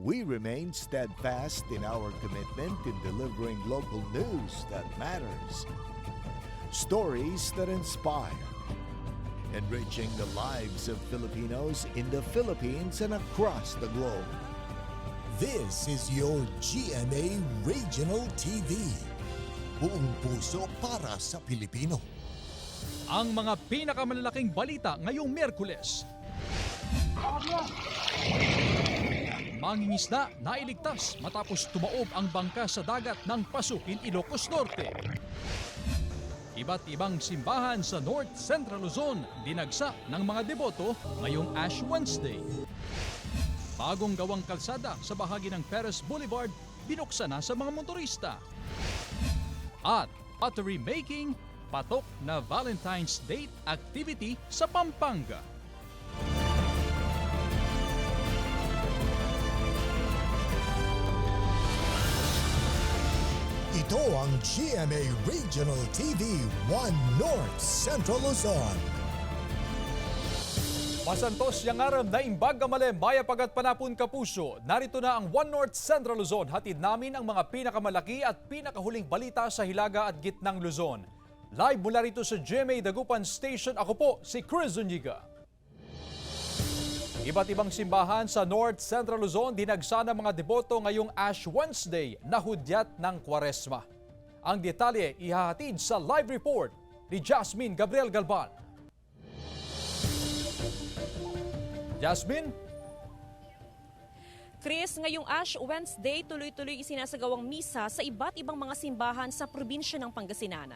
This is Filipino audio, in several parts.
we remain steadfast in our commitment in delivering local news that matters, stories that inspire, enriching the lives of Filipinos in the Philippines and across the globe. This is your GMA Regional TV. Buong puso para sa Pilipino. Ang mga pinakamalalaking balita ngayong Miyerkules. Mangingisda nailigtas matapos tumaob ang bangka sa dagat ng Pasukin, Ilocos Norte. Iba't ibang simbahan sa North Central Luzon dinagsa ng mga deboto ngayong Ash Wednesday. Bagong gawang kalsada sa bahagi ng Perez Boulevard binuksan na sa mga motorista. At pottery making, patok na Valentine's Day activity sa Pampanga. Ito ang GMA Regional TV 1 North Central Luzon. Masantos yang aram na imbag kamale maya pagat panapun kapuso. Narito na ang One North Central Luzon. Hatid namin ang mga pinakamalaki at pinakahuling balita sa hilaga at gitnang Luzon. Live mula rito sa GMA Dagupan Station, ako po si Chris Zuniga. Iba't ibang simbahan sa North Central Luzon dinagsa ng mga deboto ngayong Ash Wednesday na hudyat ng Kwaresma. Ang detalye ihahatid sa live report ni Jasmine Gabriel Galban. Jasmine? Chris, ngayong Ash Wednesday, tuloy-tuloy isinasagawang misa sa iba't ibang mga simbahan sa probinsya ng Pangasinan.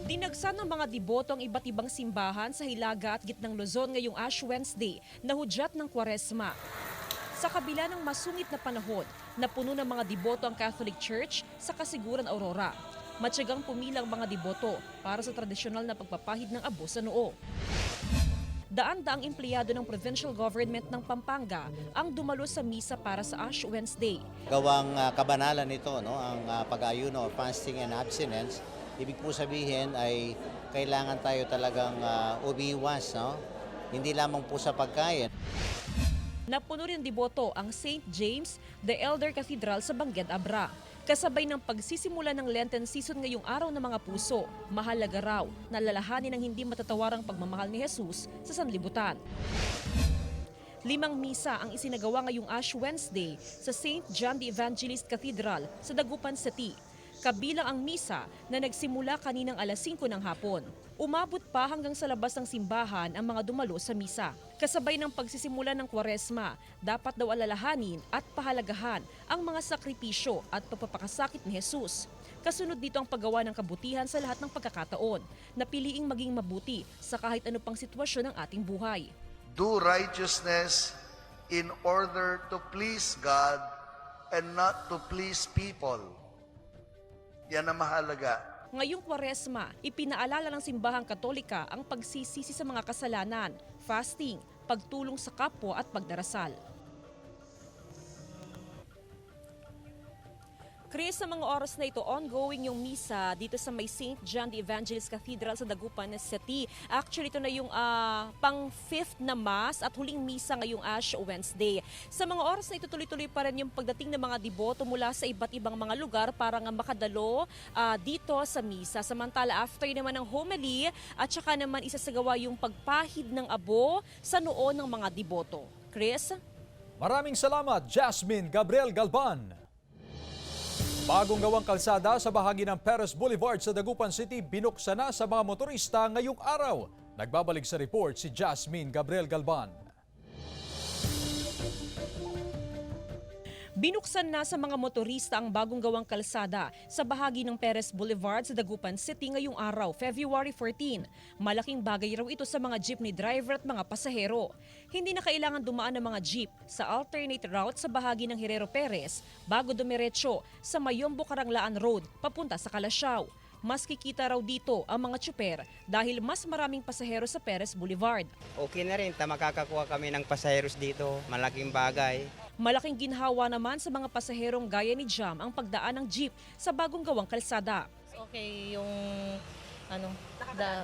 Dinagsa ng mga deboto ang iba't ibang simbahan sa Hilaga at Gitnang Luzon ngayong Ash Wednesday na hudyat ng Kwaresma. Sa kabila ng masungit na panahon, napuno ng mga deboto ang Catholic Church sa Kasiguran Aurora. Matyagang pumilang mga deboto para sa tradisyonal na pagpapahid ng abo sa noo. Daan-daang empleyado ng provincial government ng Pampanga ang dumalo sa misa para sa Ash Wednesday. Gawang kabanalan nito, no? Ang pag-ayuno or fasting and abstinence. Ibig po sabihin ay kailangan tayo talagang umiwas, no? Hindi lamang po sa pagkain. Napuno rin deboto ang St. James, the Elder Cathedral sa Bangued, Abra. Kasabay ng pagsisimula ng Lenten season ngayong araw ng mga puso, mahalaga raw na lalahanin ang hindi matatawarang pagmamahal ni Jesus sa sanlibutan. 5 misa ang isinagawa ngayong Ash Wednesday sa St. John the Evangelist Cathedral sa Dagupan City. Kabilang ang misa na nagsimula kaninang alas 5 ng hapon. Umabot pa hanggang sa labas ng simbahan ang mga dumalo sa misa. Kasabay ng pagsisimula ng Kwaresma, dapat daw alalahanin at pahalagahan ang mga sakripisyo at pagpapakasakit ni Jesus. Kasunod dito ang paggawa ng kabutihan sa lahat ng pagkakataon, na piliing maging mabuti sa kahit ano pang sitwasyon ng ating buhay. Do righteousness in order to please God and not to please people. Yan ang mahalaga. Ngayong Kwaresma, ipinaalala ng Simbahang Katolika ang pagsisisi sa mga kasalanan, fasting, pagtulong sa kapwa at pagdarasal. Chris, sa mga oras na ito, ongoing yung misa dito sa may St. John the Evangelist Cathedral sa Dagupan City. Actually, ito na yung pang-5th na Mass at huling misa ngayong Ash Wednesday. Sa mga oras na ito, tuloy-tuloy pa rin yung pagdating ng mga deboto mula sa iba't ibang mga lugar para nga makadalo dito sa misa. Samantala, after naman ng homily at saka naman isasagawa yung pagpahid ng abo sa noo ng mga deboto. Chris? Maraming salamat, Jasmine Gabriel Galban. Bagong gawang kalsada sa bahagi ng Perez Boulevard sa Dagupan City binuksan na sa mga motorista ngayong araw. Nagbabalik sa report si Jasmine Gabriel Galban. Binuksan na sa mga motorista ang bagong gawang kalsada sa bahagi ng Perez Boulevard sa Dagupan City ngayong araw, February 14. Malaking bagay raw ito sa mga jeepney driver at mga pasahero. Hindi na kailangan dumaan ng mga jeep sa alternate route sa bahagi ng Herrero Perez bago dumiretso sa Mayombo Karanglaan Road papunta sa Calasiao. Mas kikita raw dito ang mga tsuper dahil mas maraming pasahero sa Perez Boulevard. Okay na rin, makakakuha kami ng pasaheros dito. Malaking bagay. Malaking ginhawa naman sa mga pasaherong gaya ni Jam ang pagdaan ng jeep sa bagong gawang kalsada. Okay yung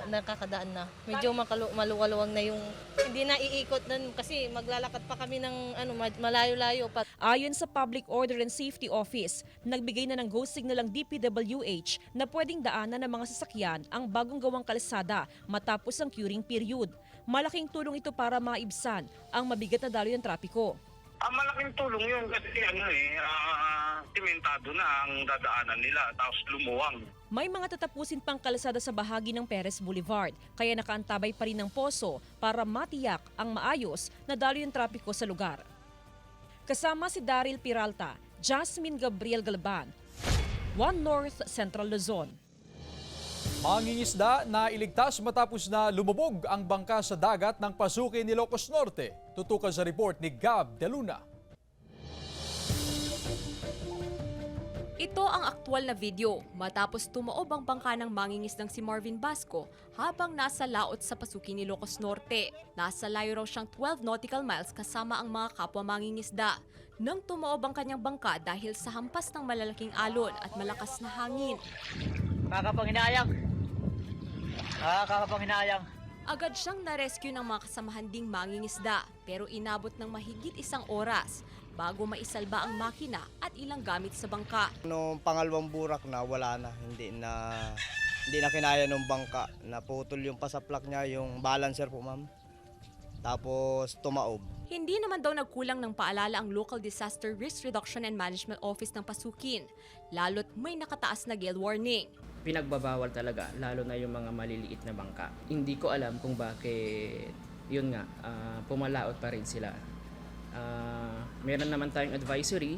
nakakadaan na. Medyo maluwaluwang na yung hindi na iikot nun kasi maglalakad pa kami ng malayo-layo pa. Ayon sa Public Order and Safety Office, nagbigay na ng go signal ang DPWH na pwedeng daanan ng mga sasakyan ang bagong gawang kalsada matapos ang curing period. Malaking tulong ito para maibsan ang mabigat na daloy ng trapiko. Malaking tulong yun kasi simentado na ang dadaanan nila tapos lumuwang. May mga tatapusin pang kalsada sa bahagi ng Perez Boulevard, kaya nakaantabay pa rin ng poso para matiyak ang maayos na daloy ng trapiko sa lugar. Kasama si Daryl Peralta, Jasmine Gabriel Galban, One North Central Luzon. Mangingisda na iligtas matapos na lumubog ang bangka sa dagat ng Pasukin, Ilocos Norte. Tutukan sa report ni Gab De Luna. Ito ang aktwal na video matapos tumaob ang bangka ng mangingisdang si Marvin Basco habang nasa laot sa Pasukin, Ilocos Norte. Nasa layo raw siyang 12 nautical miles kasama ang mga kapwa mangingisda. Nang tumaob ang kanyang bangka dahil sa hampas ng malalaking alon at malakas na hangin. Kakapanghinayang. Agad siyang na-rescue ng mga kasamahan ding mangingisda pero inabot ng mahigit 1 oras bago maisalba ang makina at ilang gamit sa bangka. Noong pangalawang burak na, wala na. Hindi na kinaya ng bangka. Naputol yung pasaplak niya, yung balancer po ma'am. Tapos tumaob. Hindi naman daw nagkulang ng paalala ang Local Disaster Risk Reduction and Management Office ng Pasukin, lalo't may nakataas na gale warning. Pinagbabawal talaga, lalo na yung mga maliliit na bangka. Hindi ko alam kung bakit, yun nga, pumalaot pa rin sila. Meron naman tayong advisory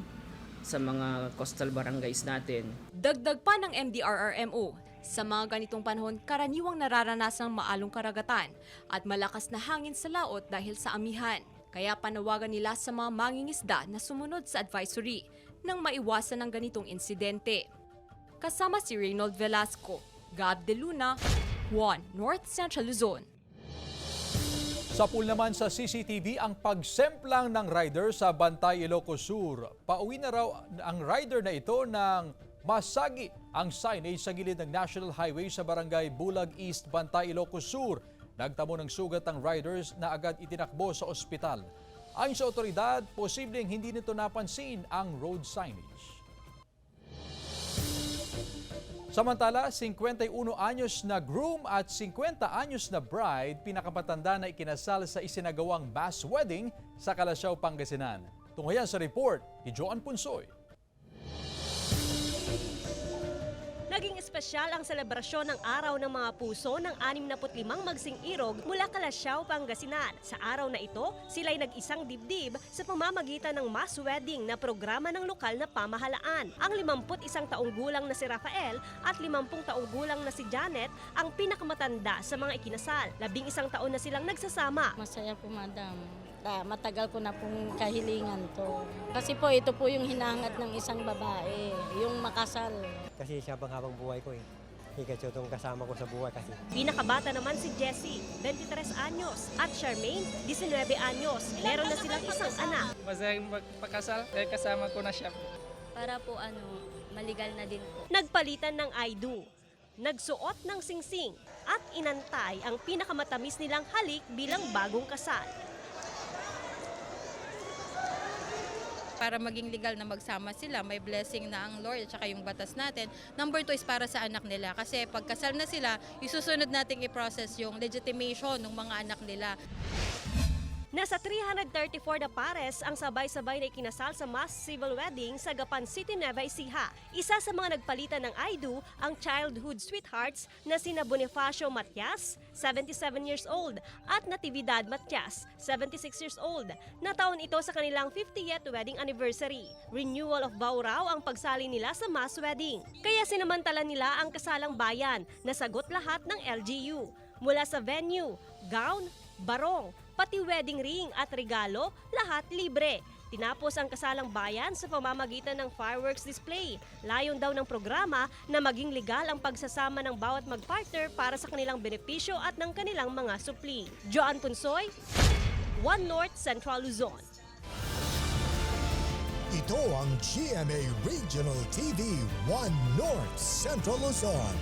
sa mga coastal barangays natin. Dagdag pa ng MDRRMO, sa mga ganitong panahon, karaniwang nararanasan ng maalong karagatan at malakas na hangin sa laot dahil sa amihan. Kaya panawagan nila sa mga mangingisda na sumunod sa advisory nang maiwasan ng ganitong insidente. Kasama si Reynold Velasco, Gab De Luna, One North Central Luzon. Sa pool naman sa CCTV ang pagsemplang ng rider sa Bantay, Ilocos Sur. Pauwi na raw ang rider na ito ng masagi ang signage sa gilid ng National Highway sa Barangay Bulag East, Bantay, Ilocos Sur. Nagtamo ng sugat ang riders na agad itinakbo sa ospital. Ayon sa otoridad, posibleng hindi nito napansin ang road signage. Samantala, 51 anyos na groom at 50 anyos na bride pinakamatanda na ikinasal sa isinagawang mass wedding sa Calasiao, Pangasinan. Tunghayan sa report ni Joan Punsoy. Naging espesyal ang selebrasyon ng Araw ng Mga Puso ng 65 magsing irog mula Calasiao, Pangasinan. Sa araw na ito, sila'y nag-isang dibdib sa pamamagitan ng mass wedding na programa ng lokal na pamahalaan. Ang 51 taong gulang na si Rafael at 50 taong gulang na si Janet ang pinakamatanda sa mga ikinasal. 11 taon na silang nagsasama. Masaya po, madam. Matagal ko na pong kahilingan to. Kasi po ito po yung hinahangat ng isang babae, yung makasal. Kasi siya bang habang buhay ko eh. Kasi itong kasama ko sa buhay kasi. Pinakabata naman si Jessie, 23 anyos, at Charmaine, 19 anyos. Meron na silang isang anak. Masayang magpakasal dahil kasama ko na siya. Para po maligal na din po. Nagpalitan ng I do. Nagsuot ng singsing at inantay ang pinakamatamis nilang halik bilang bagong kasal. Para maging legal na magsama sila, may blessing na ang Lord at saka yung batas natin. Number 2 is para sa anak nila. Kasi pagkasal na sila, isusunod nating i-process yung legitimation ng mga anak nila. Nasa 334 na pares ang sabay-sabay na ikinasal sa mass civil wedding sa Gapan City, Nueva Ecija. Isa sa mga nagpalitan ng I do ang childhood sweethearts na sina Bonifacio Matias, 77 years old, at Natividad Matias, 76 years old. Nataon ito sa kanilang 50th wedding anniversary. Renewal of vow raw ang pagsali nila sa mass wedding. Kaya sinamantala nila ang kasalang bayan na sagot lahat ng LGU. Mula sa venue, gown, barong, pati wedding ring at regalo, lahat libre. Tinapos ang kasalang bayan sa pamamagitan ng fireworks display. Layon daw ng programa na maging legal ang pagsasama ng bawat mag-partner para sa kanilang benepisyo at ng kanilang mga supli. Joan Punsoy, One North Central Luzon. Ito ang GMA Regional TV 1 North Central Luzon.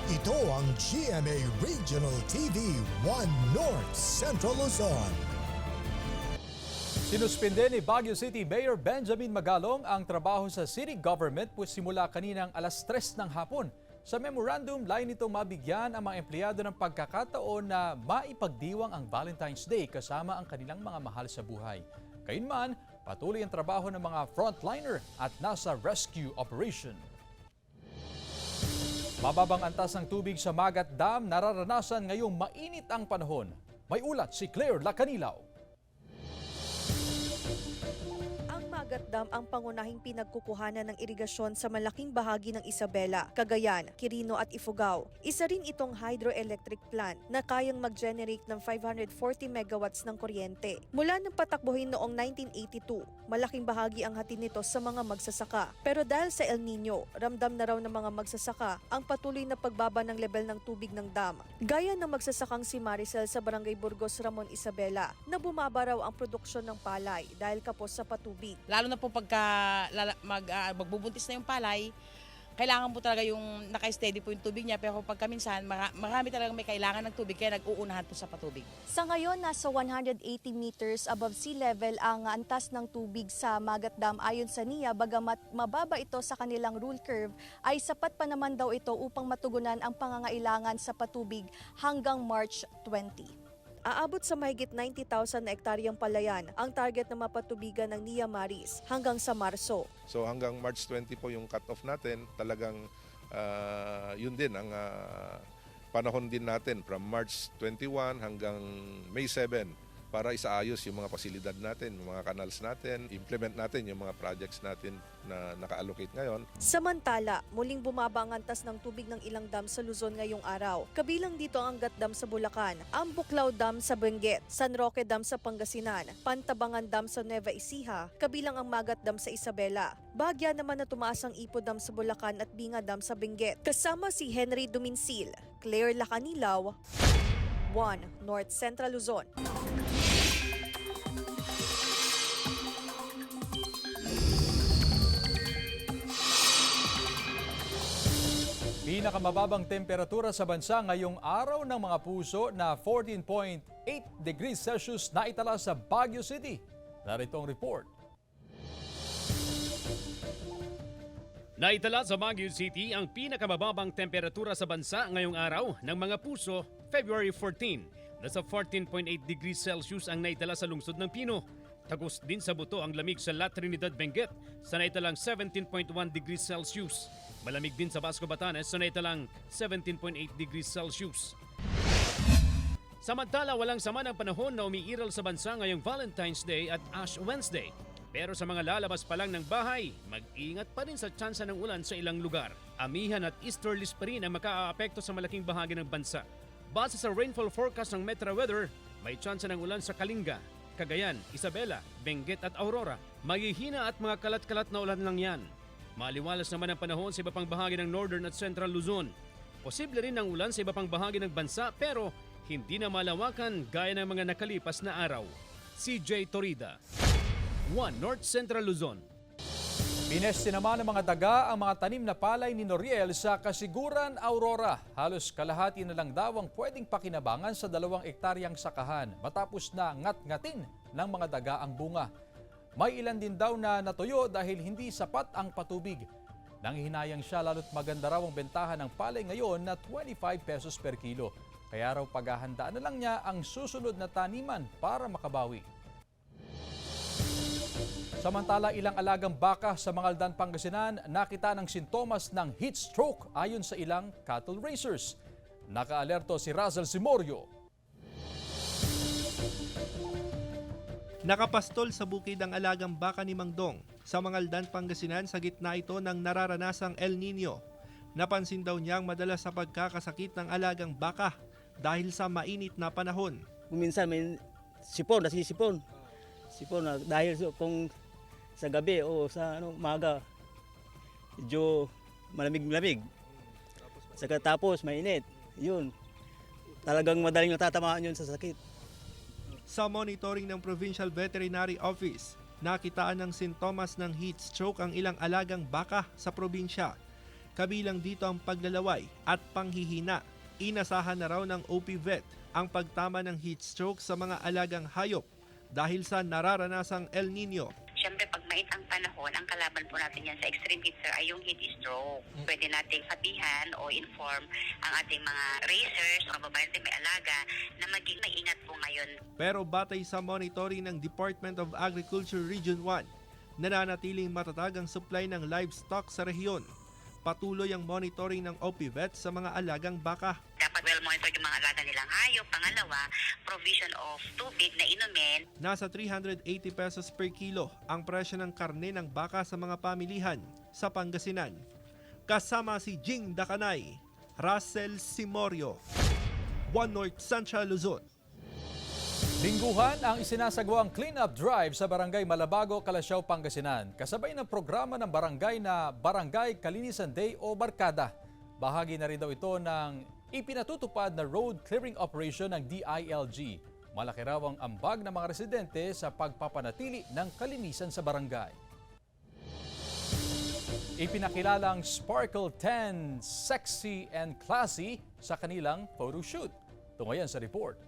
Ito ang GMA Regional TV 1 North Central Luzon. Sinuspinde ni Baguio City Mayor Benjamin Magalong ang trabaho sa city government simula kaninang alas 3 ng hapon. Sa memorandum, layo nitong mabigyan ang mga empleyado ng pagkakataon na maipagdiwang ang Valentine's Day kasama ang kanilang mga mahal sa buhay. Gayunman, patuloy ang trabaho ng mga frontliner at nasa rescue operation. Mababang antas ng tubig sa Magat Dam nararanasan ngayong mainit ang panahon. May ulat si Claire Lacanilaw. Magat Dam ang pangunahing pinagkukuhanan ng irigasyon sa malaking bahagi ng Isabela, Cagayan, Quirino at Ifugao. Isa rin itong hydroelectric plant na kayang mag-generate ng 540 megawatts ng kuryente. Mula nang patakbuhin noong 1982, malaking bahagi ang hatid nito sa mga magsasaka. Pero dahil sa El Nino, ramdam na raw ng mga magsasaka ang patuloy na pagbaba ng level ng tubig ng dam. Gaya ng magsasakang si Maricel sa Barangay Burgos, Ramon, Isabela, na bumaba raw ang produksyon ng palay dahil kapos sa patubig. Lalo na po pagka magbubuntis na yung palay, kailangan po talaga yung naka-steady po yung tubig niya. Pero pagka minsan, marami talaga may kailangan ng tubig, kaya nag-uunahan po sa patubig. Sa ngayon, nasa 180 meters above sea level ang antas ng tubig sa Magat Dam ayon sa NIA. Bagamat mababa ito sa kanilang rule curve, ay sapat pa naman daw ito upang matugunan ang pangangailangan sa patubig hanggang March 20. Aabot sa mahigit 90,000 na ektaryang palayan ang target na mapatubigan ng NIA Maris hanggang sa Marso. So hanggang March 20 po yung cut-off natin, talagang yun din ang panahon din natin from March 21 hanggang May 7 para isaayos yung mga pasilidad natin, yung mga canals natin, implement natin yung mga projects natin na naka-allocate ngayon. Samantala, muling bumaba ang antas ng tubig ng ilang dam sa Luzon ngayong araw. Kabilang dito ang Angat Dam sa Bulacan, ang Buklao Dam sa Benguet, San Roque Dam sa Pangasinan, Pantabangan Dam sa Nueva Ecija, kabilang ang Magat Dam sa Isabela. Bahagya naman na tumaas ang Ipo Dam sa Bulacan at Binga Dam sa Benguet. Kasama si Henry Duminsil, Claire Lacanilaw, 1 North Central Luzon. Pinakamababang temperatura sa bansa ngayong araw ng mga puso na 14.8 degrees Celsius na itala sa Baguio City. Narito ang report. Naitala sa Baguio City ang pinakamababang temperatura sa bansa ngayong araw ng mga puso, February 14. Nasa 14.8 degrees Celsius ang naitala sa lungsod ng Pino. Tagos din sa buto ang lamig sa La Trinidad, Benguet sa naitalang 17.1 degrees Celsius. Malamig din sa Basco, Batanes sa naitalang 17.8 degrees Celsius. Samantala, walang sama ng panahon na umiiral sa bansa ngayong Valentine's Day at Ash Wednesday. Pero sa mga lalabas pa lang ng bahay, mag-ingat pa rin sa tsansa ng ulan sa ilang lugar. Amihan at easterlies pa rin ang makaaapekto sa malaking bahagi ng bansa. Base sa rainfall forecast ng Metro Weather, may tsansa ng ulan sa Kalinga, Cagayan, Isabela, Benguet at Aurora. Maghihina at mga kalat-kalat na ulan lang yan. Maliwalas naman ang panahon sa iba pang bahagi ng Northern at Central Luzon. Posible rin ang ulan sa iba pang bahagi ng bansa pero hindi na malawakan gaya ng mga nakalipas na araw. CJ Torida, 1 North Central Luzon. Pinesti naman ng mga daga ang mga tanim na palay ni Noriel sa Kasiguran, Aurora. Halos kalahati na lang daw ang pwedeng pakinabangan sa 2 ektaryang sakahan matapos na ngat-ngatin ng mga daga ang bunga. May ilan din daw na natuyo dahil hindi sapat ang patubig. Nanghihinayang siya lalo't maganda raw ang bentahan ng palay ngayon na 25 pesos per kilo. Kaya raw paghahandaan na lang niya ang susunod na taniman para makabawi. Samantala, ilang alagang baka sa Mangaldan, Pangasinan nakita ng sintomas ng heat stroke ayon sa ilang cattle raisers. Nakaalerto si Razel Simorio. Nakapastol sa bukid ang alagang baka ni Mangdong sa Mangaldan, Pangasinan sa gitna ito ng nararanasang El Nino. Napansin daw niyang madalas sa pagkakasakit ng alagang baka dahil sa mainit na panahon. Minsan may sipon, nasisipon. Sipon na dahil kung sa gabi o sa umaga, medyo malamig-lamig. Tapos mainit. Yun. Talagang madaling natatamaan yun sa sakit. Sa monitoring ng Provincial Veterinary Office, nakitaan ng sintomas ng heat stroke ang ilang alagang baka sa probinsya. kabilang dito ang paglalaway at panghihina. Inasahan na raw ng OPVET ang pagtama ng heat stroke sa mga alagang hayop dahil sa nararanasang El Nino. Siyempre, pag mait ang panahon, ang kalaban po natin yan sa extreme heat, sir, ay yung heat stroke. Pwede nating sabihan o inform ang ating mga racers o kababayan natin may alaga na maging maingat po ngayon. Pero batay sa monitoring ng Department of Agriculture Region 1, nananatiling matatag ang supply ng livestock sa rehiyon. Patuloy ang monitoring ng OPVET sa mga alagang baka. Dapat well-monitored yung mga alaga nilang hayop. Pangalawa, provision of tubig na inumin. Nasa 380 pesos per kilo ang presyo ng karne ng baka sa mga pamilihan sa Pangasinan. Kasama si Jing Dakanay, Russell Simorio, One North Central Luzon. Lingguhan ang isinasagawang clean-up drive sa Barangay Malabago, Calasiao, Pangasinan. Kasabay ng programa ng barangay na Barangay Kalinisan Day o Barkada. Bahagi na rin daw ito ng ipinatutupad na road clearing operation ng DILG. Malaki raw ang ambag ng mga residente sa pagpapanatili ng kalinisan sa barangay. Ipinakilalang Sparkle 10 sexy and classy sa kanilang photoshoot. Tungayan sa report.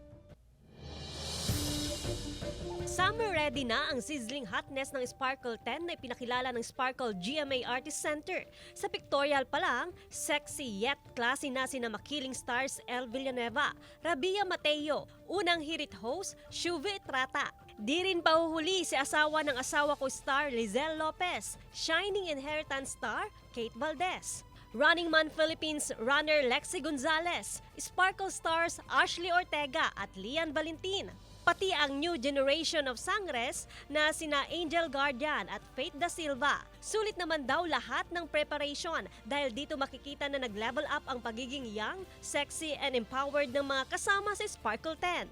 Summer ready na ang sizzling hotness ng Sparkle 10 na ipinakilala ng Sparkle GMA Artist Center. Sa pictorial pa lang, sexy yet classy na sina makiling stars El Villanueva, Rabia Mateo, unang hirit host, Shuvi Trata. Di rin pahuhuli si asawa ng asawa ko star Lizelle Lopez, Shining Inheritance star Kate Valdez. Running Man Philippines runner Lexi Gonzalez, Sparkle stars Ashley Ortega at Lian Valentin. Pati ang new generation of sangres na sina Angel Guardian at Faith Da Silva. Sulit naman daw lahat ng preparation dahil dito makikita na nag-level up ang pagiging young, sexy and empowered ng mga kasama sa Sparkle 10.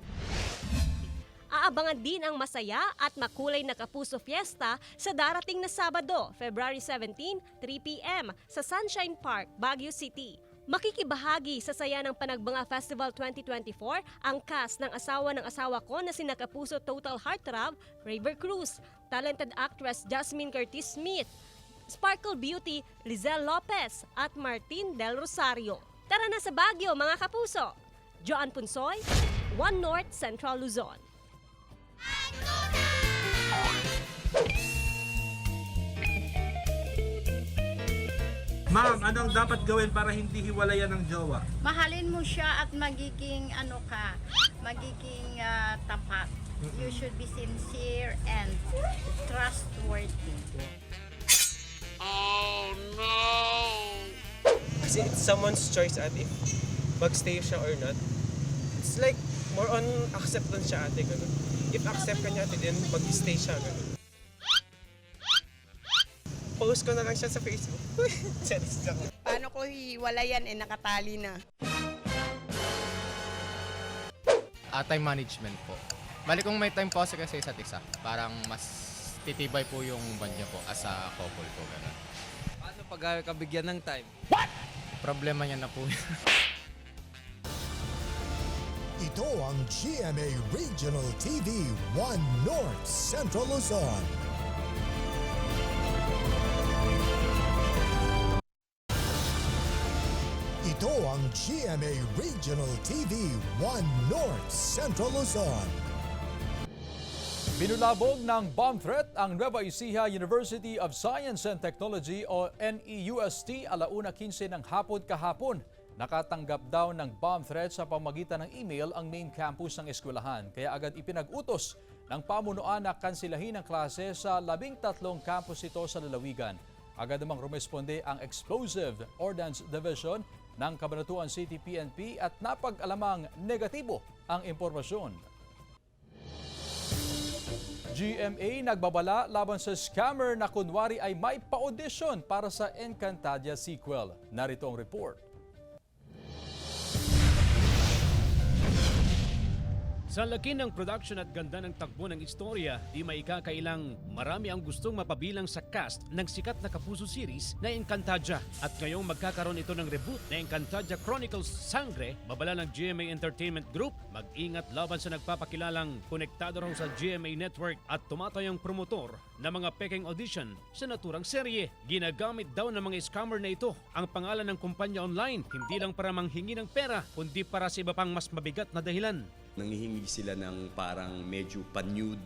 Aabangan din ang masaya at makulay na Kapuso Fiesta sa darating na Sabado, February 17, 3 p.m. sa Sunshine Park, Baguio City. Makikibahagi sa saya ng Panagbanga Festival 2024 ang cast ng asawa ko na sina Kapuso Total Heartthrob, Raver Cruz, talented actress Jasmine Curtis Smith, Sparkle Beauty Lizelle Lopez at Martin Del Rosario. Tara na sa Baguio mga Kapuso! Joan Punsoy, One North Central Luzon. Ma'am, anong dapat gawin para hindi hiwalayan ng jowa? Mahalin mo siya at magiging magiging tapat. You should be sincere and trustworthy. Oh no! Kasi it's someone's choice ate. Magstay siya or not. It's like more on acceptance siya ate. Ganun. If accept ka niya ate, then mag-stay siya. Ganun. Post ko na lang siya sa Facebook. Paano ko hiwalayan nakatali na? Time management po. Bali kung may time po kasi sa isa't isa, parang mas titibay po yung bond niya po as a couple po. Ganun. Paano pag kabigyan ng time? What? Problema niya na po. Ito ang GMA Regional TV 1 North Central Luzon. Ito ang GMA Regional TV 1 North Central Luzon. Binulabog ng bomb threat ang Nueva Ecija University of Science and Technology o NEUST alauna 15 ng hapon kahapon. Nakatanggap daw ng bomb threat sa pamagitan ng email ang main campus ng eskwelahan. Kaya agad ipinag-utos ng pamunuan na kansilahin ang klase sa 13 campus ito sa lalawigan. Agad namang rumesponde ang Explosive Ordnance Division ng Cabanatuan City PNP at napag-alamang negatibo ang impormasyon. GMA nagbabala laban sa scammer na kunwari ay may pa-audition para sa Encantadia sequel. Narito ang report. Sa laki ng production at ganda ng takbo ng istorya, di maikakailang marami ang gustong mapabilang sa cast ng sikat na Kapuso series na Encantadia. At ngayong magkakaroon ito ng reboot na Encantadia Chronicles Sangre, babala ng GMA Entertainment Group, mag-ingat laban sa nagpapakilalang konektado raw sa GMA Network at tumatayang promotor na mga peking audition sa naturang serye. Ginagamit daw ng mga scammer na ito ang pangalan ng kumpanya online, hindi lang para manghingi ng pera, kundi para sa iba pang mas mabigat na dahilan. Nangihingi sila ng parang medyo pa-nude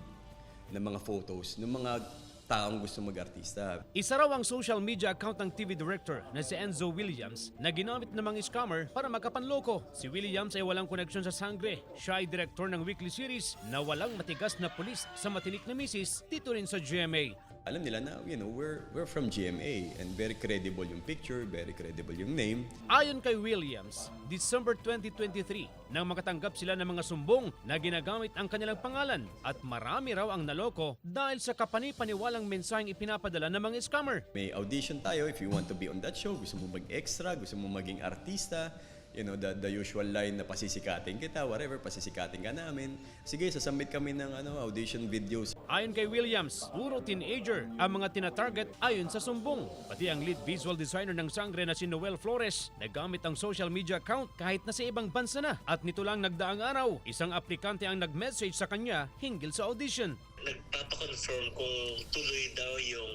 na mga photos ng mga taong gusto mag-artista. Isa raw ang social media account ng TV director na si Enzo Williams na ginamit ng mga scammer para makapanloko. Si Williams ay walang koneksyon sa Sangre. Siya ay director ng weekly series na walang matigas na pulis sa matinik na misis dito rin sa GMA. Alam nila na, we're from GMA and very credible yung picture, very credible yung name. Ayon kay Williams, December 2023, nang makatanggap sila ng mga sumbong na ginagamit ang kanilang pangalan at marami raw ang naloko dahil sa kapani-paniwalang mensaheng ipinapadala ng mga scammer. May audition tayo if you want to be on that show, gusto mo mag-extra, gusto mo maging artista, the usual line na pasisikatin kita, whatever, pasisikatin ka namin. Sige, sasubmit kami ng audition videos. Ayon kay Williams, puro teenager ang mga tina-target ayon sa sumbong. Pati ang lead visual designer ng Sangre na si Noel Flores, nagamit ang social media account kahit na sa ibang bansa na. At nito lang nagdaang araw, isang aplikante ang nag-message sa kanya hinggil sa audition. Nagpapakonfirm kung tuloy daw yung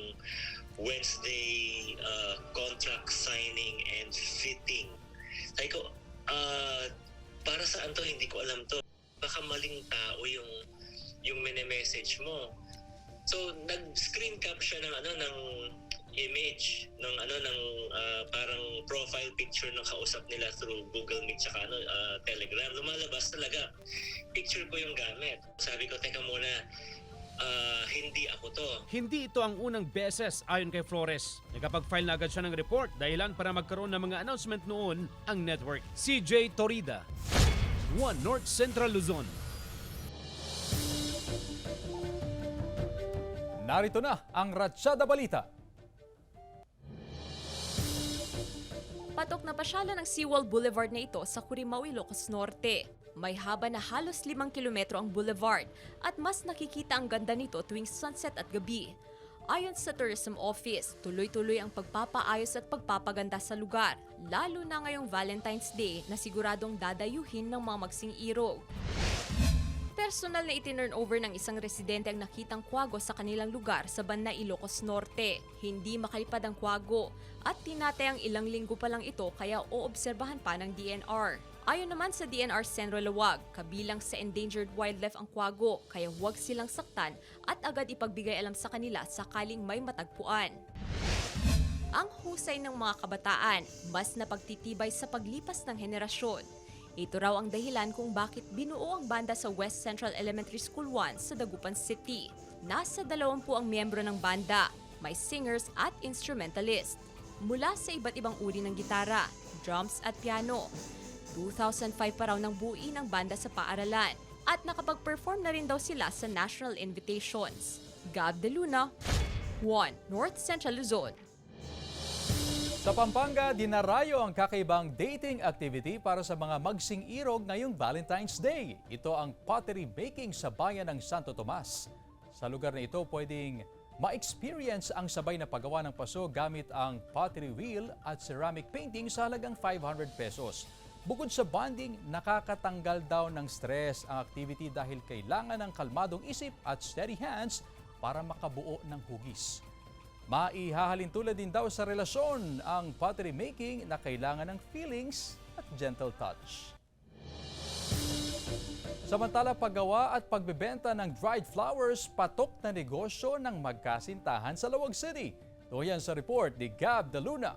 Wednesday contract signing and fitting. Sabi ko, para saan to? Hindi ko alam to. Baka maling tao yung message mo. So nag-screen cap siya ng image ng parang profile picture ng kausap nila through Google Meet tsaka Telegram. Lumalabas talaga. Picture ko yung gamit. Sabi ko, teka muna, hindi ako to. Hindi ito ang unang beses ayon kay Flores. Nakapag-file na agad siya ng report dahilan para magkaroon ng mga announcement noon ang network. CJ Torida, One North Central Luzon. Narito na ang Ratsyada Balita. Patok na pasyalan ng Seawall Boulevard na ito sa Curimaw, Ilocos Norte. May haba na halos 5 kilometro ang boulevard at mas nakikita ang ganda nito tuwing sunset at gabi. Ayon sa Tourism Office, tuloy-tuloy ang pagpapaayos at pagpapaganda sa lugar, lalo na ngayong Valentine's Day na siguradong dadayuhin ng mga magsing-irog. Personal na itinurn over ng isang residente ang nakitang kwago sa kanilang lugar sa Banay, Ilocos Norte. Hindi makalipad ang kwago at tinatayang ilang linggo pa lang ito kaya oobserbahan pa ng DNR. Ayon naman sa DNR Senro Lawag, kabilang sa endangered wildlife ang kwago kaya huwag silang saktan at agad ipagbigay alam sa kanila sakaling may matagpuan. Ang husay ng mga kabataan, mas napagtitibay sa paglipas ng henerasyon. Ito raw ang dahilan kung bakit binuo ang banda sa West Central Elementary School 1 sa Dagupan City. Nasa 20 ang miyembro ng banda, may singers at instrumentalist. Mula sa iba't ibang uri ng gitara, drums at piano. 2005 pa raw nang buuin ang banda sa paaralan at nakapag-perform na rin daw sila sa national invitations. Gab De Luna, One North Central Luzon. Sa Pampanga, dinarayo ang kakaibang dating activity para sa mga magsing-irog ngayong Valentine's Day. Ito ang pottery making sa bayan ng Santo Tomas. Sa lugar na ito, pwedeng ma-experience ang sabay na paggawa ng paso gamit ang pottery wheel at ceramic painting sa halagang 500 pesos. Bukod sa bonding, nakakatanggal daw ng stress ang activity dahil kailangan ng kalmadong isip at steady hands para makabuo ng hugis. Maihahalin tulad din daw sa relasyon ang pottery making na kailangan ng feelings at gentle touch. Samantala, paggawa at pagbebenta ng dried flowers patok na negosyo ng magkasintahan sa Lawag City. Tuyan sa report ni Gab De Luna.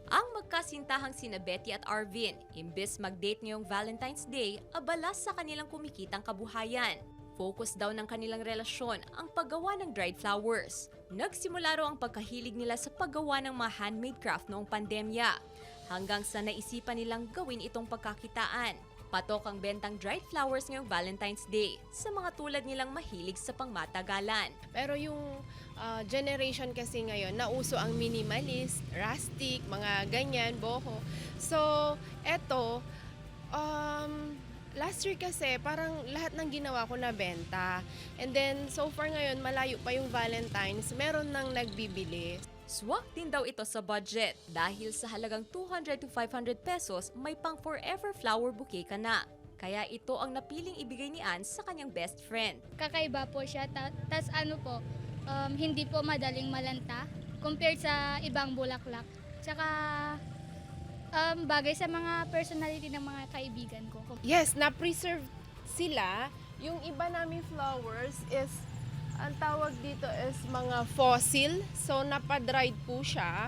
Ang magkasintahang sina Betty at Arvin, imbes mag-date ngayong Valentine's Day, abala sa kanilang kumikitang kabuhayan. Focus daw ng kanilang relasyon ang paggawa ng dried flowers. Nagsimula raw ang pagkahilig nila sa paggawa ng mga handmade craft noong pandemya, hanggang sa naisipan nilang gawin itong pagkakitaan. Patok ang bentang dried flowers ngayong Valentine's Day sa mga tulad nilang mahilig sa pangmatagalan. Pero yung generation kasi ngayon, nauso ang minimalist, rustic, mga ganyan, boho. So, eto, Last year kasi parang lahat ng ginawa ko na benta. And then so far ngayon malayo pa yung Valentine's, meron nang nagbibili. Swak din daw ito sa budget dahil sa halagang 200 to 500 pesos may pang forever flower bouquet ka na. Kaya ito ang napiling ibigay ni Ann sa kanyang best friend. Kakaiba po siya, tas ano po, hindi po madaling malanta compared sa ibang bulaklak. Tsaka bagay sa mga personality ng mga kaibigan ko. Yes, na-preserve sila. Yung iba naming flowers is, ang tawag dito is mga fossil. So, napadried po siya.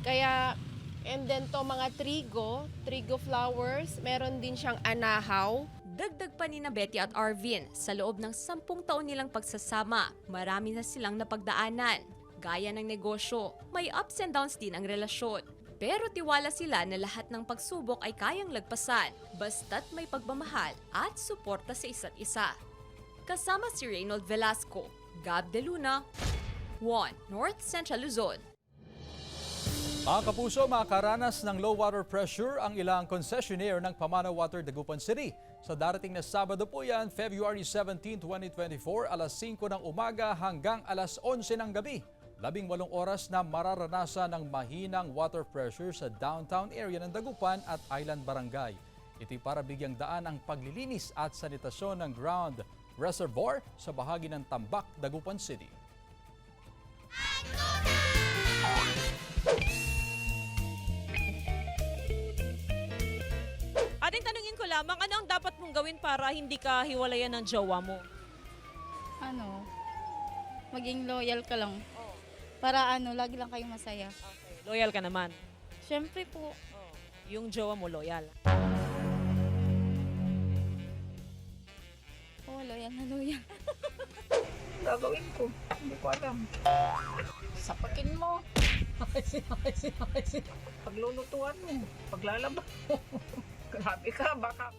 Kaya, and then to mga trigo flowers, meron din siyang anahaw. Dagdag pa ni na Betty at Arvin, sa loob ng 10 taon nilang pagsasama, marami na silang napagdaanan. Gaya ng negosyo, may ups and downs din ang relasyon. Pero tiwala sila na lahat ng pagsubok ay kayang lagpasan, basta't may pagmamahal at suporta sa isa't isa. Kasama si Reynold Velasco, Gab De Luna, 1 North Central Luzon. Mga kapuso, makakaranas ng low water pressure ang ilang concessionaire ng Pamana Water, Dagupan City. Sa darating na Sabado po yan, February 17, 2024, alas 5 ng umaga hanggang alas 11 ng gabi. 18 oras na mararanasan ng mahinang water pressure sa downtown area ng Dagupan at Island Barangay. Ito'y para bigyang daan ang paglilinis at sanitasyon ng ground reservoir sa bahagi ng Tambak, Dagupan City. Ating tanungin ko lamang, ano ang dapat mong gawin para hindi ka hiwalayan ng jowa mo? Ano, maging loyal ka lang. Para lagi lang kayong masaya. Okay. Loyal ka naman? Siyempre po. Yung jowa mo loyal? Oo, loyal na loyal. Gagawin ko, hindi ko alam. Sapakin mo. Paglulutuan mo, paglalaba mo. Grabe ka, baka.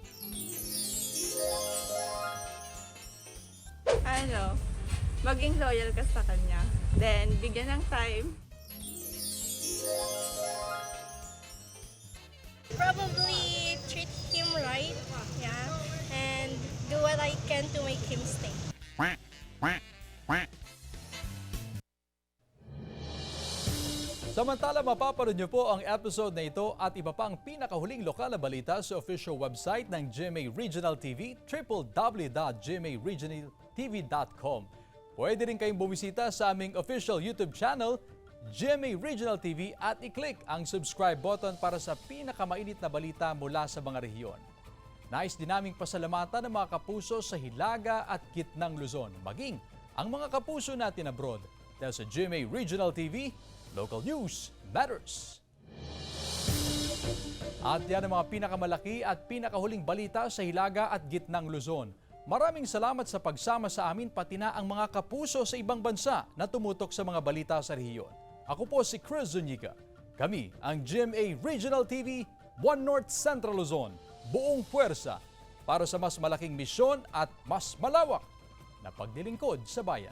Maging loyal ka sa kanya. Then, bigyan ng time. Probably treat him right. Yeah. And do what I can to make him stay. Samantala, mapapanood niyo po ang episode na ito at iba pang pinakahuling lokal na balita sa official website ng GMA Regional TV, www.gmaregionaltv.com. Pwede rin kayong bumisita sa aming official YouTube channel, GMA Regional TV, at i-click ang subscribe button para sa pinakamainit na balita mula sa mga rehiyon. Nais din naming pasalamatan ng mga kapuso sa Hilaga at Gitnang Luzon, maging ang mga kapuso natin abroad. Dahil sa GMA Regional TV, local news matters. At yan ang mga pinakamalaki at pinakahuling balita sa Hilaga at Gitnang Luzon. Maraming salamat sa pagsama sa amin pati na ang mga kapuso sa ibang bansa na tumutok sa mga balita sa rehiyon. Ako po si Chris Zuniga. Kami ang GMA Regional TV, 1 North Central Luzon. Buong puwersa para sa mas malaking misyon at mas malawak na paglilingkod sa bayan.